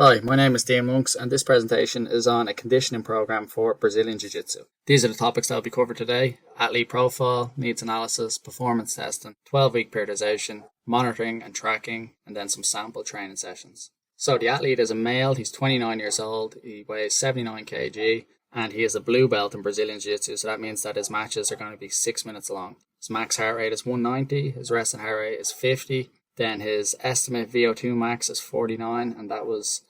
Hi, my name is Dean Monks, and this presentation is on a conditioning program for Brazilian Jiu-Jitsu. These are the topics that will be covered today: athlete profile, needs analysis, performance testing, 12-week periodization, monitoring and tracking, and then some sample training sessions. So the athlete is a male, he's 29 years old, he weighs 79 kg, and he is a blue belt in Brazilian Jiu-Jitsu, so that means that his matches are going to be 6 minutes long. His max heart rate is 190, his resting heart rate is 50, then his estimate VO2 max is 49, and that was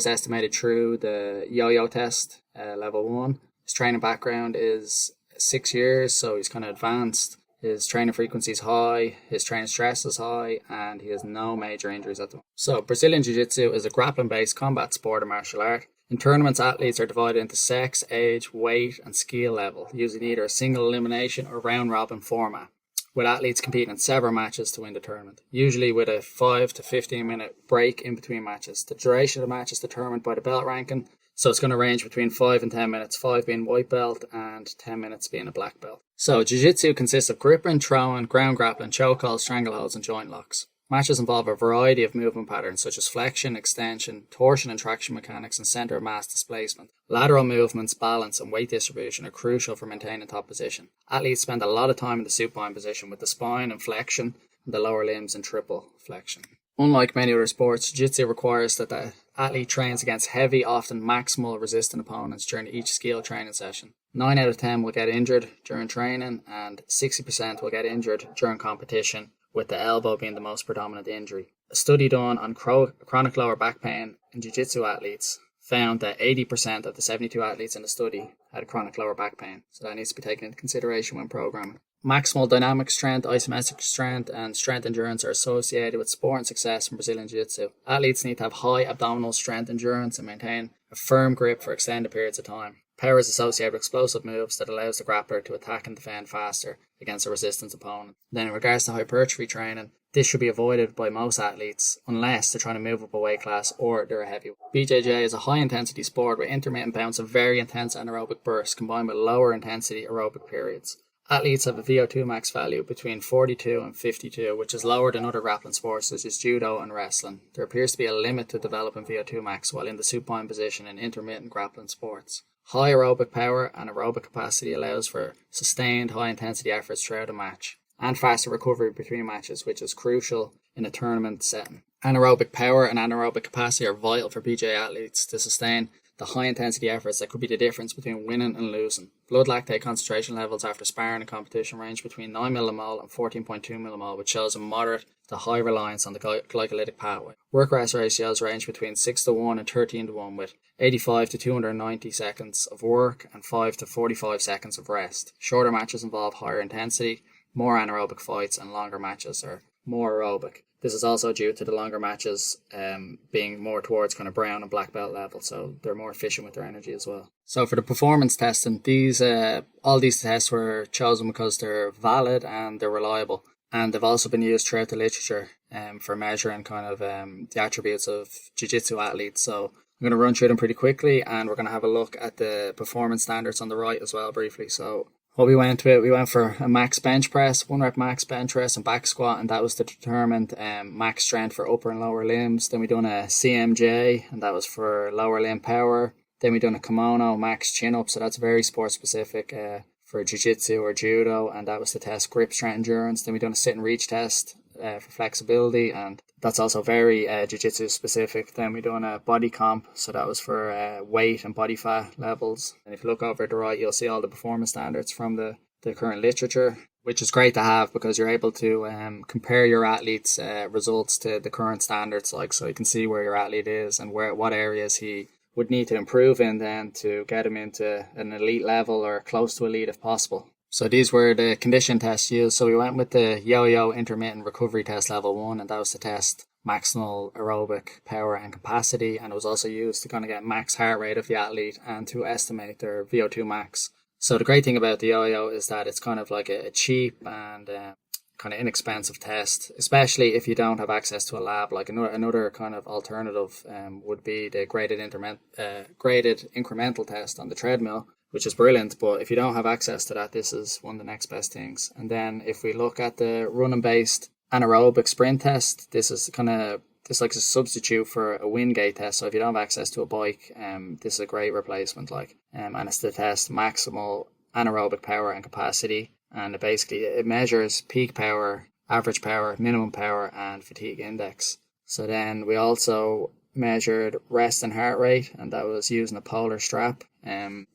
estimated through the yo-yo test, level 1. His training background is 6 years, so he's kind of advanced. His training frequency is high, his training stress is high, and he has no major injuries at the moment. So Brazilian Jiu-Jitsu is a grappling-based combat sport or martial art. In tournaments, athletes are divided into sex, age, weight, and skill level, using either a single elimination or round-robin format, with athletes competing in several matches to win the tournament, usually with a 5 to 15 minute break in between matches. The duration of the match is determined by the belt ranking, so it's going to range between 5 and 10 minutes, 5 being white belt and 10 minutes being a black belt. So Jiu-Jitsu consists of gripping, throwing, ground grappling, chokeholds, strangleholds, and joint locks. Matches involve a variety of movement patterns such as flexion, extension, torsion and traction mechanics, and center of mass displacement. Lateral movements, balance, and weight distribution are crucial for maintaining top position. Athletes spend a lot of time in the supine position with the spine and flexion and the lower limbs in triple flexion. Unlike many other sports, Jiu-Jitsu requires that the athlete trains against heavy, often maximal resistant opponents during each skill training session. 9 out of 10 will get injured during training and 60% will get injured during competition, with the elbow being the most predominant injury. A study done on chronic lower back pain in Jiu-Jitsu athletes found that 80% of the 72 athletes in the study had chronic lower back pain, so that needs to be taken into consideration when programming. Maximal dynamic strength, isometric strength, and strength endurance are associated with sport and success in Brazilian Jiu-Jitsu. Athletes need to have high abdominal strength endurance and maintain a firm grip for extended periods of time. Power is associated with explosive moves that allows the grappler to attack and defend faster against a resistance opponent. Then in regards to hypertrophy training, this should be avoided by most athletes unless they're trying to move up a weight class or they're a heavyweight. BJJ is a high intensity sport with intermittent bouts of very intense anaerobic bursts combined with lower intensity aerobic periods. Athletes have a VO2 max value between 42 and 52, which is lower than other grappling sports such as judo and wrestling. There appears to be a limit to developing VO2 max while in the supine position in intermittent grappling sports. High aerobic power and aerobic capacity allows for sustained high-intensity efforts throughout a match and faster recovery between matches, which is crucial in a tournament setting. Anaerobic power and anaerobic capacity are vital for BJJ athletes to sustain the high-intensity efforts that could be the difference between winning and losing. Blood lactate concentration levels after sparring and competition range between 9 millimole and 14.2 millimole, which shows a moderate to high reliance on the glycolytic pathway. Work rest ratios range between 6 to 1 and 13 to 1, with 85 to 290 seconds of work and 5 to 45 seconds of rest. Shorter matches involve higher intensity, more anaerobic fights, and longer matches are more aerobic. This is also due to the longer matches being more towards kind of brown and black belt level, so they're more efficient with their energy as well. So for the performance testing, all these tests were chosen because they're valid and they're reliable, and they've also been used throughout the literature for measuring kind of the attributes of jiu-jitsu athletes. So I'm going to run through them pretty quickly, and we're going to have a look at the performance standards on the right as well briefly. So what we went for a max bench press, 1 rep max bench press and back squat, and that was to determine max strength for upper and lower limbs. Then we done a CMJ, and that was for lower limb power. Then we done a kimono max chin up, so that's very sport specific for jiu-jitsu or judo, and that was to test grip strength endurance. Then we done a sit and reach test for flexibility, and that's also very jiu-jitsu specific. Then we done a body comp, so that was for weight and body fat levels. And if you look over at the right, you'll see all the performance standards from the current literature, which is great to have because you're able to compare your athlete's results to the current standards, so you can see where your athlete is and what areas he would need to improve in then to get him into an elite level or close to elite if possible. So these were the condition tests used. So we went with the yo-yo intermittent recovery test level 1, and that was to test maximal aerobic power and capacity, and it was also used to kind of get max heart rate of the athlete and to estimate their VO2 max. So the great thing about the yo-yo is that it's kind of like a cheap and kind of inexpensive test, especially if you don't have access to a lab. Like another kind of alternative would be the graded incremental test on the treadmill, which is brilliant. But if you don't have access to that, this is one of the next best things. And then if we look at the running based anaerobic sprint test, this is kind of this like a substitute for a wind gate test. So if you don't have access to a bike, this is a great replacement. And it's to test maximal anaerobic power and capacity. And it measures peak power, average power, minimum power, and fatigue index. So then we also measured rest and heart rate, and that was using a polar strap.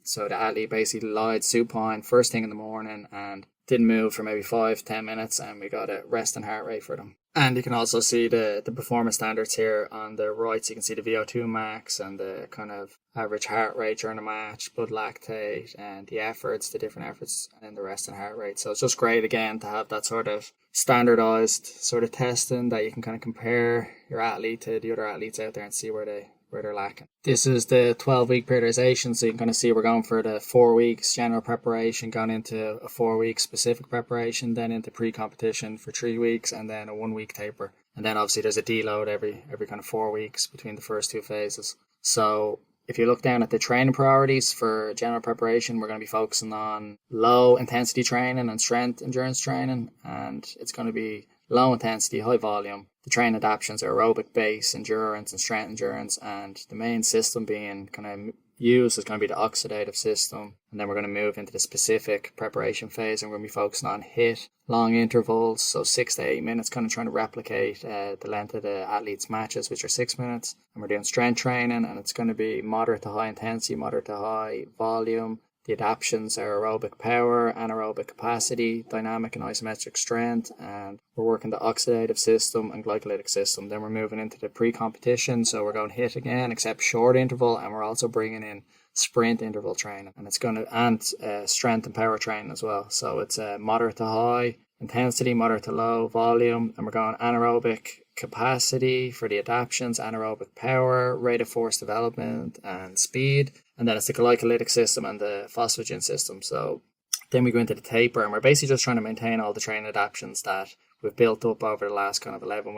So the athlete basically lied supine first thing in the morning and didn't move for maybe 5-10 minutes, and we got a rest and heart rate for them. And you can also see the performance standards here on the right. So you can see the VO2 max and the kind of average heart rate during a match, blood lactate, and the different efforts, and then the rest and heart rate. So it's just great again to have that sort of standardized sort of testing that you can kind of compare your athlete to the other athletes out there and see where they're lacking. This is the 12-week periodization, so you can kind of see we're going for the 4 weeks general preparation, going into a 4-week specific preparation, then into pre-competition for 3 weeks, and then a 1-week taper. And then obviously there's a deload every kind of 4 weeks between the first two phases. So if you look down at the training priorities for general preparation, we're going to be focusing on low intensity training and strength endurance training, and it's going to be low intensity, high volume. The training adaptations are aerobic base endurance and strength endurance, and the main system being kind of used is going to be the oxidative system. And then we're going to move into the specific preparation phase, and we're going to be focusing on HIIT, long intervals, so 6 to 8 minutes, kind of trying to replicate the length of the athlete's matches, which are 6 minutes. And we're doing strength training, and it's going to be moderate to high intensity, moderate to high volume. The adaptations are aerobic power, anaerobic capacity, dynamic and isometric strength, and we're working the oxidative system and glycolytic system. Then we're moving into the pre-competition, so we're going HIIT again, except short interval, and we're also bringing in sprint interval training, and it's going to strength and power training as well. So it's moderate to high intensity, moderate to low volume, and we're going anaerobic capacity for the adaptations, anaerobic power, rate of force development, and speed. And then it's the glycolytic system and the phosphagen system. So then we go into the taper, and we're basically just trying to maintain all the training adaptations that we've built up over the last kind of 12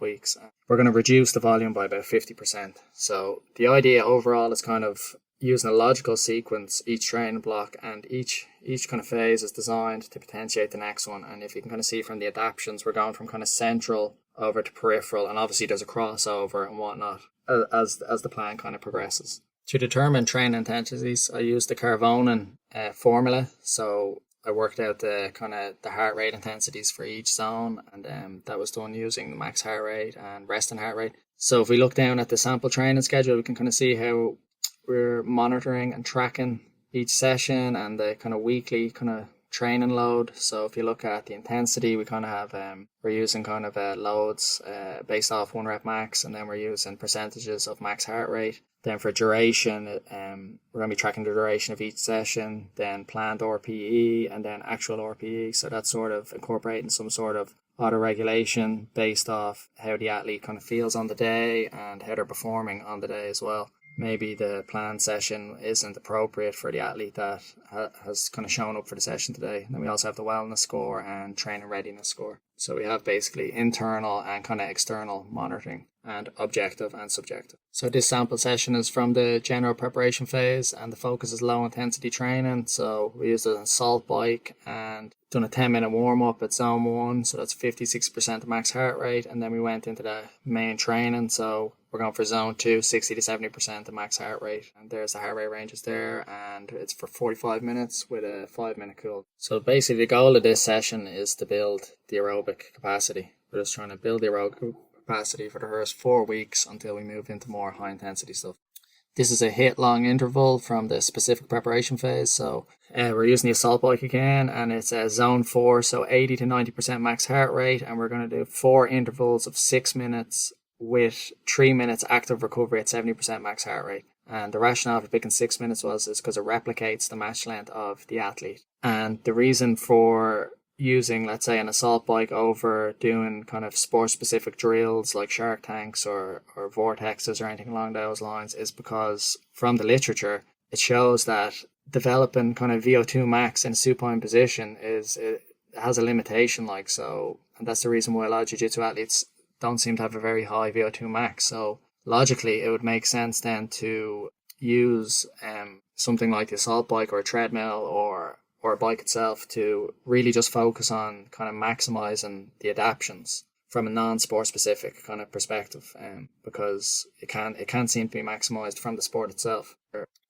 weeks. We're going to reduce the volume by about 50%. So the idea overall is kind of using a logical sequence, each training block, and each kind of phase is designed to potentiate the next one. And if you can kind of see from the adaptations, we're going from kind of central over to peripheral, and obviously there's a crossover and whatnot as the plan kind of progresses. To determine training intensities, I used the Carvonen formula. So I worked out the heart rate intensities for each zone, and that was done using the max heart rate and resting heart rate. So if we look down at the sample training schedule, we can kind of see how we're monitoring and tracking each session and the kind of weekly kind of training load. So if you look at the intensity, we kind of have we're using kind of loads based off 1 rep max, and then we're using percentages of max heart rate. Then for duration, we're going to be tracking the duration of each session, then planned RPE, and then actual RPE. So that's sort of incorporating some sort of auto-regulation based off how the athlete kind of feels on the day and how they're performing on the day as well. Maybe the planned session isn't appropriate for the athlete that has kind of shown up for the session today. And then we also have the wellness score and training readiness score. So we have basically internal and kind of external monitoring, and objective and subjective. So this sample session is from the general preparation phase, and the focus is low intensity training. So we used an assault bike and done a 10-minute warm up at zone 1. So that's 56% of max heart rate. And then we went into the main training. So we're going for zone 2, 60 to 70% of max heart rate. And there's the heart rate ranges there, and it's for 45 minutes with a 5-minute cool. So basically the goal of this session is to build the aerobic capacity. We're just trying to build the aerobic capacity for the first 4 weeks until we move into more high intensity stuff. This is a HIIT long interval from the specific preparation phase. So we're using the assault bike again, and it's zone 4, so 80 to 90% max heart rate, and we're going to do 4 intervals of 6 minutes with 3 minutes active recovery at 70% max heart rate. And the rationale for picking 6 minutes is because it replicates the match length of the athlete. And the reason for using, let's say, an assault bike over doing kind of sport-specific drills like shark tanks or vortexes or anything along those lines is because from the literature, it shows that developing kind of VO2 max in a supine position it has a limitation, and that's the reason why a lot of jiu-jitsu athletes don't seem to have a very high VO2 max. So logically, it would make sense then to use something like the assault bike or a treadmill or a bike itself to really just focus on kind of maximizing the adaptions from a non-sport specific kind of perspective, because it can seem to be maximized from the sport itself.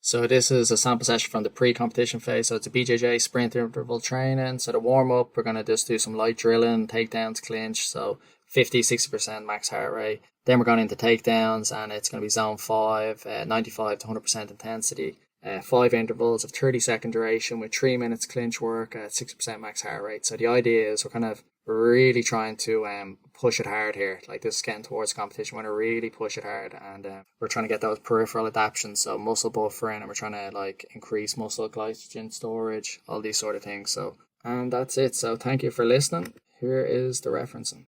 So this is a sample session from the pre-competition phase. So it's a BJJ sprint interval training. So the warm-up, we're going to just do some light drilling, takedowns, clinch. So 50-60% max heart rate. Then we're going into takedowns, and it's going to be zone 5, 95 to 100% intensity. 5 intervals of 30-second duration with 3 minutes clinch work at 6% max heart rate. So the idea is we're kind of really trying to push it hard here. Like, this is getting towards competition. We want to really push it hard, and we're trying to get those peripheral adaptations, so muscle buffering, and we're trying to like increase muscle glycogen storage, all these sort of things. So, and that's it. So thank you for listening. Here is the referencing.